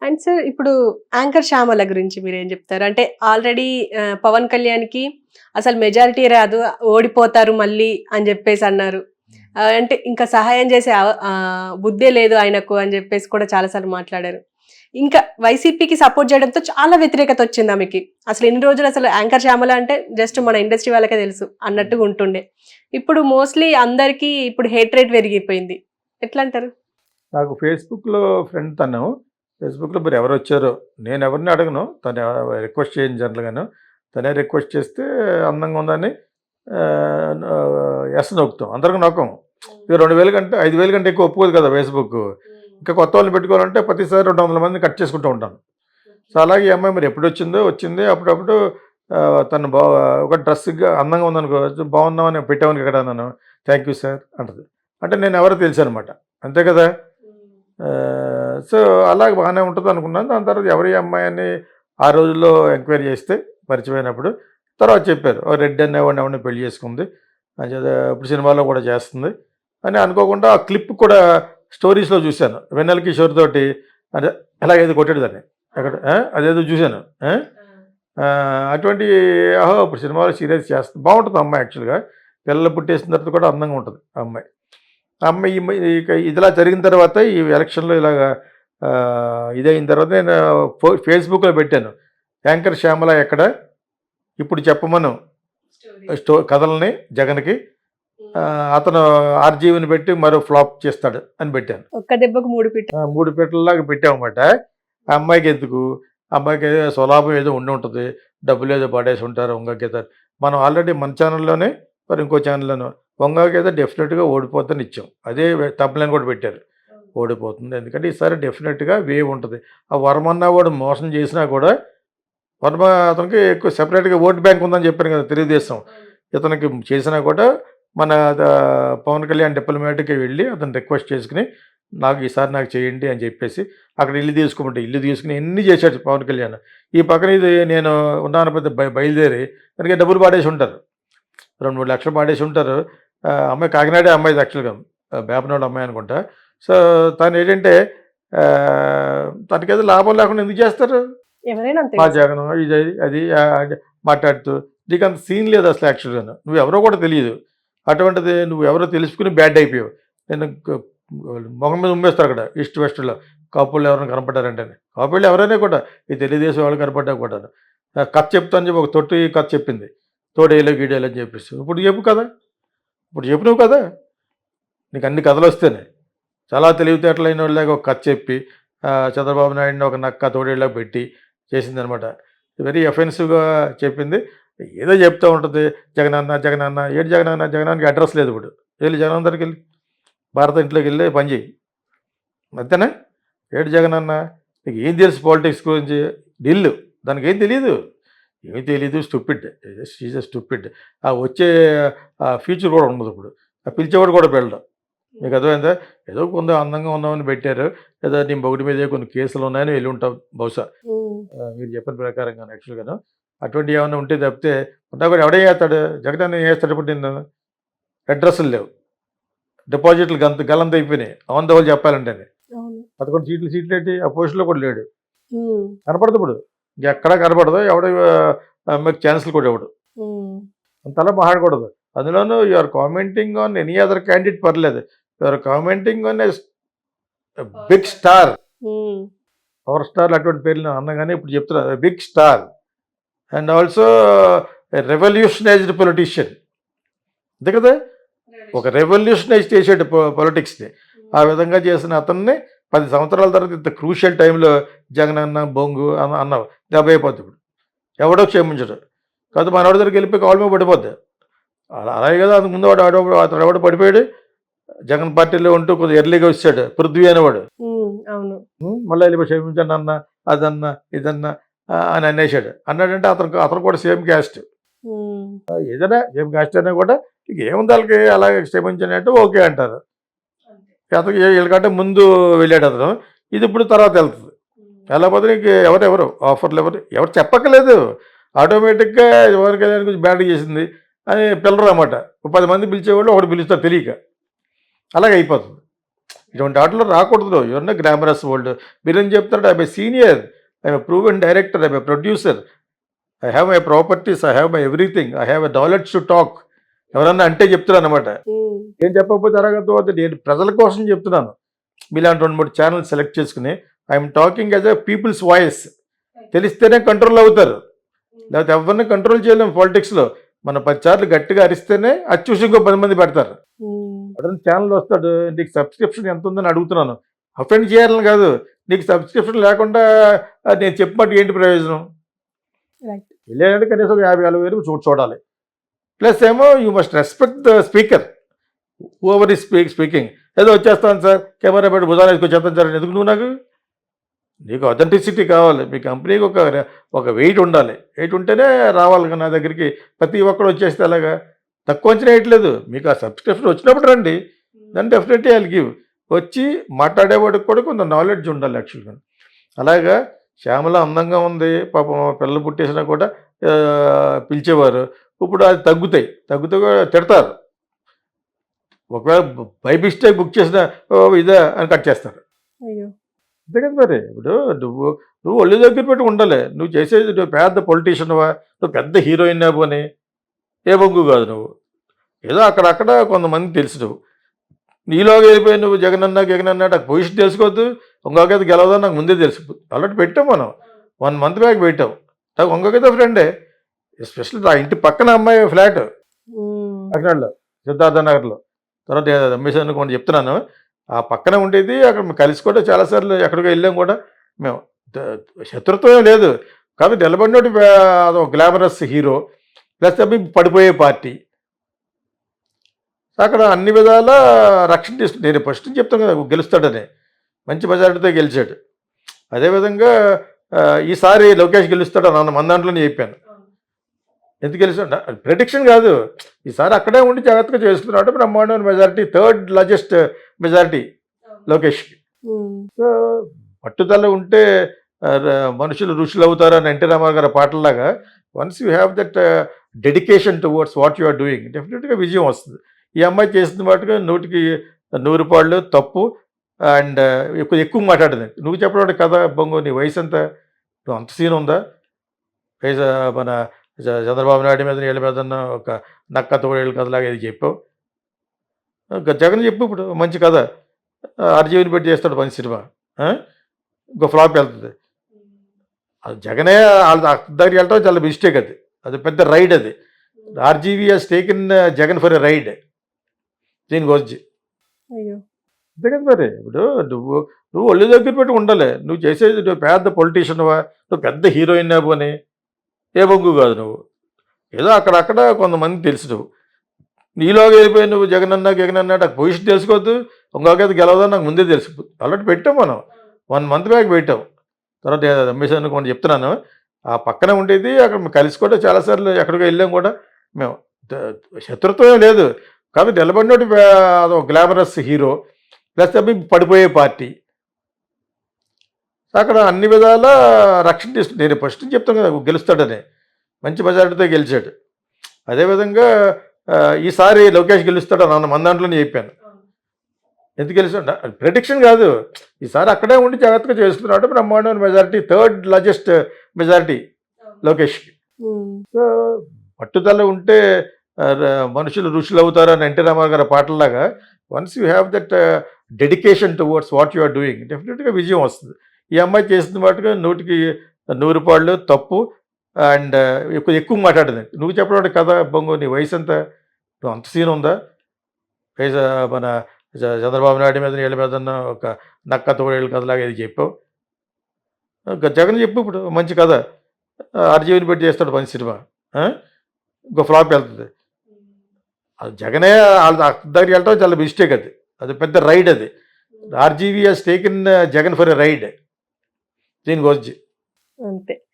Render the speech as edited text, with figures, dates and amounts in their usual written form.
And sir ఇప్పుడు anchor Shyamala గురించి మీరేం చెప్తారు? అంటే ఆల్రెడీ పవన్ కళ్యాణ్‌కి అసలు మెజారిటీ రాదు, ఓడిపోతారు మళ్ళీ అని జెప్పేసి అన్నారు. అంటే ఇంకా సహాయం చేసే బుద్దే లేదు ఆయనకు అని జెప్పేసి కూడా చాలా సార్లు మాట్లాడారు. ఇంకా వైసీపీకి సపోర్ట్ చేయడంతో చాలా వ్యతిరేకత వచ్చింది ఆమెకి. అసలు ఇన్ని రోజులు అసలు యాంకర్ శ్యామల అంటే జస్ట్ మన ఇండస్ట్రీ వాళ్ళకే తెలుసు అన్నట్టుగా ఉంటుండే. ఇప్పుడు మోస్ట్‌లీ అందరికీ ఇప్పుడు హేట్రేట్ పెరిగిపోయింది. ఎట్లా అంటారు? నాకు ఫేస్‌బుక్‌లో ఫ్రెండ్ తను. ఫేస్‌బుక్‌లో మరి ఎవరొచ్చారో, నేనెవరిని అడగను. తను రిక్వెస్ట్ చేయను జనరల్‌గాను. తనే రిక్వెస్ట్ చేస్తే అందంగా ఉందని యెస్ నొక్కుతాం. అందరికి నొక్కం. ఇక 2000 కంటే 5000 కంటే ఎక్కువ ఒప్పుకోదు కదా ఫేస్‌బుక్. ఇంకా కొత్త వాళ్ళని పెట్టుకోవాలంటే ప్రతిసారి 200 మందిని కట్ చేసుకుంటూ ఉంటాను. సో, అలాగే ఈ అమ్మాయి మరి ఎప్పుడొచ్చిందో వచ్చింది. అప్పుడప్పుడు తను ఒక డ్రెస్‌గా అందంగా ఉందనుకో, బాగున్నామని పెట్టామని ఇక్కడ నన్ను. థ్యాంక్ యూ సార్ అంటది. అంటే నేను ఎవరో తెలుసనమాట. అంతే కదా! సో, అలాగే బాగానే ఉంటదనుకున్నాను. దాని తర్వాత ఎవరు ఈ అమ్మాయి అని ఆ రోజుల్లో ఎంక్వైరీ చేస్తే పరిచయమైనప్పుడు, తర్వాత చెప్పారు. ఓ రెడ్డి అనేవాడిని ఎవడినో పెళ్లి చేసుకుంది. అంచేత ఇప్పుడు సినిమాలో కూడా చేస్తుంది అని అనుకోకుండా ఆ క్లిప్ కూడా స్టోరీస్‌లో చూశాను. వెన్నెల కిషోర్ తోటి అదే ఎలాగైతే కొట్టాడు దాన్ని. అక్కడ అదేదో చూశాను. అటువంటి ఓహో! ఇప్పుడు సినిమాలో సీరియస్ చేస్తుంది. బావుంటది ఆ అమ్మాయి యాక్చువల్‌గా. పిల్లలు పుట్టేసిన తర్వాత కూడా అందంగా ఉంటది ఆ అమ్మాయి. ఆ అమ్మాయి ఇక ఇదిలా జరిగిన తర్వాత ఈ ఎలక్షన్‌లో ఇలాగా ఇదయిన తర్వాత నేను ఫేస్‌బుక్‌లో పెట్టాను. యాంకర్ శ్యామల ఎక్కడ? ఇప్పుడు చెప్పమను కథలని జగన్‌కి. అతను ఆర్‌జీవిని పెట్టి మరో ఫ్లాప్ చేస్తాడు అని పెట్టాను. ఒక్క దెబ్బకు 3 పిట్ట. 3 పీటల్లాగా పెట్టామన్నమాట. ఆ అమ్మాయికెందుకు? ఆ అమ్మాయికి ఏదో స్వలాభం ఏదో ఉండి ఉంటది. డబ్బులేదో పడేసి ఉంటారు వంగగీత. మనం ఆల్రెడీ మన ఛానల్‌లోనే మరి ఇంకో ఛానల్‌లోనో వంగగీత డెఫినెట్‌గా ఓడిపోద్దని ఇచ్చాం. అదే థంబ్‌నెయిల్ కూడా పెట్టారు. ఓడిపోతుంది. ఎందుకంటే ఈసారి డెఫినెట్‌గా వేవ్ ఉంటది. ఆ వర్మ వాడు మోసం చేసినా కూడా వర్మ అతనికి ఎక్కువ సెపరేట్‌గా ఓట్ బ్యాంక్ ఉందని చెప్పాను కదా! తెలుగుదేశం. ఇతనికి చేసినా కూడా మన పవన్ కళ్యాణ్ డిప్లొమాటిక్‌గా వెళ్ళి అతను రిక్వెస్ట్ చేసుకొని ఈసారి నాకు చేయండి అని చెప్పేసి అక్కడ ఇల్లు తీసుకోమంటే ఇల్లు తీసుకొని ఎన్ని చేశాడు పవన్ కళ్యాణ్. ఈ పక్కన ఇది నేను ఉన్నాను పెద్ద బయలుదేరి దానికి డబ్బులు పాడేసి ఉంటారు. 2, 3 లక్షలు పాడేసి ఉంటారు. అమ్మాయి కాకినాడే అమ్మాయిది యాక్చువల్‌గా. బేపనోడు అమ్మాయి అనుకుంటా. సో, తనేంటంటే తనకేదో లాభం లేకుండా ఎందుకు చేస్తారు? ఎవరైనా అంతే మా కదా సార్. జగను ఇది అది అది మాట్లాడుతూ నీకంత సీన్ లేదు అసలు యాక్చువల్‌గాను. నువ్వెవరో కూడా తెలీదు. అటువంటిది నువ్వెవరో తెలుసుకొని బ్యాడ్ అయిపోయావు. నేను మొహం మీద ఉమ్మేస్తారు అక్కడ ఈస్ట్ వెస్ట్‌లో. కాపులు ఎవరైనా కనపడ్డారంటేనే. కాపులు ఎవరైనా కూడా ఈ తెలుగుదేశం వాళ్ళు కనపడ్డా కూడాను. కథ చెప్తాను చెప్పి ఒక తొట్టి కథ చెప్పింది. తోడేలు గీడేలు అని చెప్పేసి. ఇప్పుడు చెప్పు కదా! ఇప్పుడు చెప్పు నువ్వు కదా! నీకు అన్ని కథలొస్తేనే. చాలా తెలివితేటలైనోళ్ళలాగా ఒక కథ చెప్పి చంద్రబాబు నాయుడిని ఒక నక్క తోడేళ్ళకి పెట్టి చేసిందనమాట. వెరీ అఫెన్సివ్‌గా చెప్పింది. ఏదో చెప్తా ఉంటది. జగనన్న, జగనన్న ఏటి జగనన్న? జగనన్నకి అడ్రస్ లేదు ఇప్పుడు. ఎళ్లి జగనన్న దగ్గరికెళ్ళి భారత ఇంట్లోకెళ్ళి పని చెయ్యి. అంతేనా? ఏటి జగనన్న? నీకు ఏం తెలుసు పాలిటిక్స్ గురించి? డిల్లు. దానికేం తెలీదు. ఏమీ తెలీదు. Stupid. She is a stupid. వచ్చే ఫ్యూచర్ కూడా ఉండదిప్పుడు. పిలిచేవాడు కూడా వెళ్ళడు. మీకు అర్థమైందా? ఏదో కొంత అందంగా ఉన్నామని పెట్టారు. లేదా నీ మొగుడి మీద కొన్ని కేసులున్నాయని వెళ్ళుంటావు బహుశా. హ్మ్. మీరు చెప్పిన ప్రకారంగాను యాక్చువల్‌గాను. అటువంటివి ఏమన్నా ఉంటే తప్పితే ఉన్నా కూడా ఎవడేం చేస్తాడు? జగనన్న ఏం చేస్తాడు ఇప్పుడు నిన్ను? అడ్రస్సులు లేవు. డిపాజిట్లు గల్లంతయిపోయినాయి. ఆన్ ద హోల్ చెప్పాలంటేనే. అవును. 11 సీట్లేంటి? ఆ పోస్ట్‌లో కూడా లేడు. హ్మ్. కనపడదు ఇప్పుడు. ఇంకెక్కడా కనపడదు. ఎవడు మీకు ఛాన్సులు కూడా ఇవ్వడు. హ్మ్. అంతలా మాట్లాడకూడదు. అందులోనూ you are commenting on any other candidate పర్లేదు. You are commenting on big star. హ్మ్. పవర్ స్టార్‌లు అటువంటి పేర్లు నేను అనను గాని ఇప్పుడు చెప్తున్నా big star and also revolutionized politician. అంతే కదా! ఒక రెవల్యూషనైజ్ చేసాడు పొలిటిక్స్‌ని. ఆ విధంగా చేసిన అతన్ని 10 సంవత్సరాల తర్వాత ఇంత క్రూషియల్ టైంలో జగనన్న, బొంగు అన్నావు. దెబ్బ అయిపోద్ది ఇప్పుడు. ఎవడో క్షమించడు. కాకపోతే మనోడి దగ్గరికి వెళ్ళిపోయి కాళ్ళ మీద పడిపోద్ది. అలాగే కదా అంతకుముందు అతను ఎవడో పడిపోయాడు. జగన్ పార్టీలో ఉంటూ కొద్దిగా ఎర్లీగా వచ్చాడు. పృథ్వీ అనేవాడు. అవును. మళ్ళీ వెళ్ళిపోయి క్షమించండి అన్న, అదన్నా, ఇదన్నా అని అనేసాడు. అన్నాడంటే అతను కూడా సేమ్ క్యాస్ట్. హ్మ్. ఏదైనా సేమ్ క్యాస్ట్ అయినా కూడా ఇక ఏముంది వాళ్ళకి అలాగే క్షమించండి అంటే ఓకే అంటారు. అతను వీళ్ళకంటే ముందు వెళ్ళాడు అతను. ఇది ఇప్పుడు తర్వాత వెళ్తుంది. వెళ్ళకపోతే నీకు ఎవరెవరు ఆఫర్లు ఎవరు చెప్పక్కర్లేదు. ఆటోమేటిక్‌గా పవన్ కళ్యాణ్ గురించి బ్యాడ్ చేసింది అని పిలరన్నమాట. 10 మంది పిలిచేవాళ్ళు ఒకడు పిలుస్తారు తెలియక. అలాగే అయిపోతుంది. ఇటువంటి ఆటలో రాకూడదు. Your glamorous world. మీరేం చెప్తారు? I'm a senior, I'm a proven director, I'm a producer, I have my properties, I have my everything, I have a knowledge to talk. ఎవరన్నా అంటే చెప్తారు అనమాట. ఉమ్, ఏం చెప్పకపోతే అరగదు. నేను ప్రజల కోసం చెప్తున్నాను. మీలాంటి 2-3 ఛానల్ సెలెక్ట్ చేసుకుని I'm talking as a peoples voice. తెలిస్తేనే కంట్రోల్ అవుతారు, లేకపోతే ఎవరిని కంట్రోల్ చేయలేము పాలిటిక్స్లో. మన 10 సార్లు గట్టిగా అరిస్తేనే అది చూసి ఇంకో 10 మంది పెడతారు. ఉమ్, అతను ఛానల్ వస్తాడు, నీకు సబ్స్క్రిప్షన్ ఎంత ఉందని అడుగుతున్నాను. అఫెండ్ చేయాలని కాదు, నీకు సబ్స్క్రిప్షన్ లేకుండా నేను చెప్పినట్టు ఏంటి ప్రయోజనం? రైట్. వెళ్ళాలంటే కనీసం ఒక 50,000 చూడాలి. ప్లస్ ఏమో you must respect the speaker, over ఈ స్పీకింగ్. ఏదో వచ్చేస్తాను సార్, కెమెరా పెట్టి భుజాలు వేసుకొచ్చేస్తాను సార్, ఎందుకు నువ్వు నాకు? నీకు అథెంటిసిటీ కావాలి. మీ కంపెనీకి ఒక వెయిట్ ఉండాలి. వెయిట్ ఉంటేనే రావాలి కదా నా దగ్గరికి. ప్రతి ఒక్కరు వచ్చేస్తే అలాగా తక్కువ అంచనా వేయట్లేదు. మీకు ఆ సబ్స్క్రిప్షన్ వచ్చినప్పుడు రండి, దాన్ని డెఫినెట్లీ ఐ విల్ గివ్. వచ్చి మాట్లాడేవాడికి కూడా కొంత నాలెడ్జ్ ఉండాలి యాక్చువల్గా. అలాగా శ్యామల అందంగా ఉంది, పాపం పిల్లలు పుట్టేసినా కూడా పిలిచేవారు. ఇప్పుడు అది తగ్గుతూ కూడా తిడతారు. ఒకవేళ బై మిస్టేక్ బుక్ చేసిన ఇదే అని కట్ చేస్తారు. అయ్యో. అంతే కదా మరి. ఇప్పుడు నువ్వు ఒళ్ళు దగ్గర పెట్టి ఉండాలి. నువ్వు చేసేది, నువ్వు పెద్ద పొలిటీషియన్వా, నువ్వు పెద్ద హీరోయిన్ పోనీ, ఏ బొంగు కాదు నువ్వు. ఏదో అక్కడక్కడ కొంతమంది తెలుసు. నువ్వు నీలోగా వెళ్ళిపోయి నువ్వు జగనన్న నాకు పొజిషన్ తెలుసుకోవద్దు, ఇంకొకైతే గెలవదని నాకు ముందే తెలుసు. ఆల్రెడీ పెట్టాం మనం, 1 మంత్ బ్యాక్ పెట్టాం. నాకు ఇంకొకైతే ఫ్రెండే, ఎస్పెషల్లీ నా ఇంటి పక్కన అమ్మాయి ఫ్లాట్ ఉమ్, కాకినాడలో, సిద్ధార్థ నగర్లో. తర్వాత అమ్మేసాను కొన్ని చెప్తున్నాను. ఆ పక్కన ఉండేది. అక్కడ మేము కలిసి కూడా చాలాసార్లు ఎక్కడికో వెళ్ళాం కూడా మేము. శత్రుత్వం లేదు, కాదు నిలబడినోటి అదొక గ్లామరస్ హీరో, ప్లస్ అవి పడిపోయే పార్టీ. అక్కడ అన్ని విధాల రక్షణ తీసుకుని నేను ఫస్ట్ నుంచి చెప్తాను కదా గెలుస్తాడని. మంచి మెజారిటీతో గెలిచాడు. అదేవిధంగా ఈసారి లోకేష్ గెలుస్తాడు అన్న మన దాంట్లోనే చెప్పాను. ఎందుకు గెలుస్తాడు ప్రెడిక్షన్ కాదు, ఈసారి అక్కడే ఉండి జాగ్రత్తగా చేసుకున్నాడు. బ్రహ్మాండమైన మెజారిటీ, 3rd లార్జెస్ట్ మెజారిటీ లోకేష్కి. ఉమ్, సో పట్టుదల ఉంటే మనుషులు ఋషులు అవుతారు అని ఎన్టీ రామారావు గారి పాటల్లాగా, once you have that dedication towards what you are doing, డెఫినెట్గా విజయం వస్తుంది. ఈ అమ్మాయి చేసిన వాటికి 100కి 100 పాళ్ళు తప్పు. అండ్ ఎక్కువ మాట్లాడింది. నువ్వు చెప్పడం కదా బొంగు, నీ వయసు ఎంత, నువ్వు అంత సీన్ ఉందా? వయసు మన చంద్రబాబు నాయుడు మీద వీళ్ళ మీద ఒక నక్క తోడేళ్ళు కథలాగా ఇది చెప్పావు. జగన్ చెప్పు ఇప్పుడు మంచి కథ, ఆర్జీవిని పెట్టి చేస్తాడు మంచి సినిమా, ఇంకో ఫ్లాప్ వెళ్తుంది. అది జగనే వాళ్ళ దగ్గరికి వెళ్ళటం చాలా మిస్టేక్. అది పెద్ద రైడ్. అది RGV has taken Jagan for a ride దీని గురించి. అయ్యో. అంతే కదా మరి. ఇప్పుడు నువ్వు ఒళ్ళు దగ్గర పెట్టి ఉండాలి. నువ్వు చేసేది, నువ్వు పెద్ద పొలిటీషియన్వా, నువ్వు పెద్ద హీరోయిన్ పోనీ, ఏ బొంగు కాదు నువ్వు. ఏదో అక్కడక్కడ కొంతమంది తెలుసు. నువ్వు నీలోగా వెళ్ళిపోయి నువ్వు జగనన్న నాకు పొజిషన్ తెలుసుకోవద్దు, ఇంకొకైతే గెలవదని నాకు ముందే తెలుసు. ఆల్రెడీ పెట్టాం మనం, 1 మంత్ బ్యాక్ పెట్టాం. తర్వాత అమ్మేసాను కొన్ని చెప్తున్నాను. ఆ పక్కన ఉండేది. అక్కడ మేము కలిసి కూడా చాలాసార్లు ఎక్కడికో వెళ్ళాం కూడా మేము. శత్రుత్వం లేదు, కాదు నిలబడినోటి అదొక గ్లామరస్ హీరో, ప్లస్ అవి పడిపోయే పార్టీ. అక్కడ అన్ని విధాల రక్షణ తీసుకుని నేను ఫస్ట్ నుంచి చెప్తాను కదా గెలుస్తాడని. మంచి మెజారిటీతో గెలిచాడు. అదేవిధంగా ఈసారి లోకేష్ గెలుస్తాడు అన్న మన దాంట్లోనే చెప్పాను. ఎందుకు గెలుస్తాడు ప్రెడిక్షన్ కాదు, ఈసారి అక్కడే ఉండి జాగ్రత్తగా చేసుకున్నాడు. బ్రహ్మాండమైన మెజారిటీ, 3rd లార్జెస్ట్ మెజారిటీ లోకేష్కి. ఉమ్, సో పట్టుదల ఉంటే మనుషులు ఋషులు అవుతారు అని ఎన్టీ రామారావు గారి పాటల్లాగా, once you have that dedication towards what you are doing, డెఫినెట్గా విజయం వస్తుంది. ఈ అమ్మాయి చేసిన వాటికి 100కి 100 పాళ్ళు తప్పు. అండ్ ఎక్కువ మాట్లాడింది. నువ్వు చెప్పడం కదా బొంగు, నీ వయసు ఎంత, నువ్వు అంత సీన్ ఉందా? వయసు మన చంద్రబాబు నాయుడు మీద వీళ్ళ మీద ఒక నక్క తోడేళ్ళు కథలాగా ఇది చెప్పావు. జగన్ చెప్పు ఇప్పుడు మంచి కథ, ఆర్జీవిని పెట్టి చేస్తాడు మంచి సినిమా, ఇంకో ఫ్లాప్ వెళ్తుంది. అది జగనే వాళ్ళ దగ్గరికి వెళ్ళటం చాలా మిస్టేక్. అది పెద్ద రైడ్. అది RGV has taken Jagan for a ride దీని గురించి. అంతే.